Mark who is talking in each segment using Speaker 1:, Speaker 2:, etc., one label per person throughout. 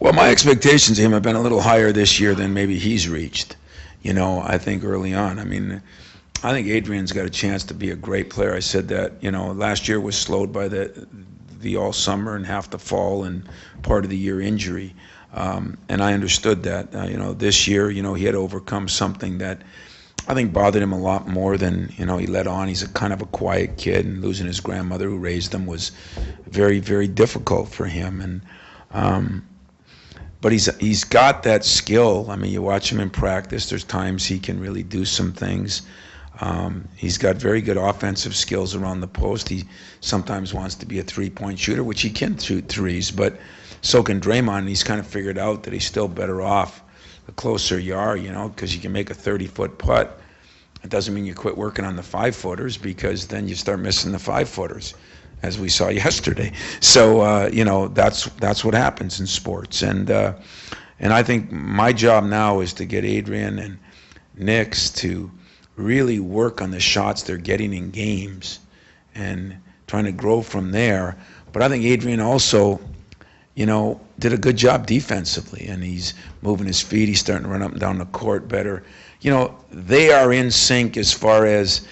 Speaker 1: Well, my expectations of him have been a little higher this year than maybe he's reached. I think early on. I mean, I think Adrian's got a chance to be a great player. I said that, last year was slowed by the all summer and half the fall and part of the year injury. And I understood that. This year, he had overcome something that I think bothered him a lot more than, he let on. He's a kind of a quiet kid, and losing his grandmother who raised him was very, very difficult for him. But he's got that skill. I mean, you watch him in practice. There's times he can really do some things. He's got very good offensive skills around the post. He sometimes wants to be a three-point shooter, which he can shoot threes, but so can Draymond. And he's kind of figured out that he's still better off the closer you are, because you can make a 30-foot putt. It doesn't mean you quit working on the 5-footers, because then you start missing the 5-footers, as we saw yesterday. So, that's what happens in sports. And I think my job now is to get Adreian and Nix to really work on the shots they're getting in games and trying to grow from there. But I think Adreian also, did a good job defensively, and he's moving his feet. He's starting to run up and down the court better. They are in sync as far as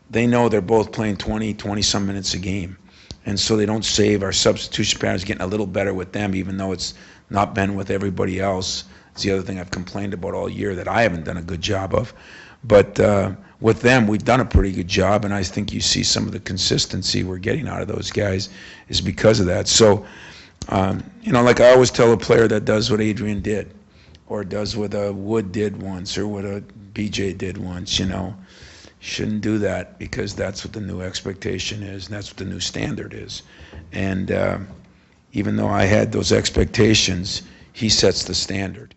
Speaker 1: they know they're both playing 20-some minutes a game. And so they don't save. Our substitution pattern is getting a little better with them, even though it's not been with everybody else. It's the other thing I've complained about all year that I haven't done a good job of. But with them, we've done a pretty good job, and I think you see some of the consistency we're getting out of those guys is because of that. So, like I always tell a player that does what Adreian did, or does what Wood did once, or what a BJ did once, shouldn't do that, because that's what the new expectation is, and that's what the new standard is. And even though I had those expectations, he sets the standard.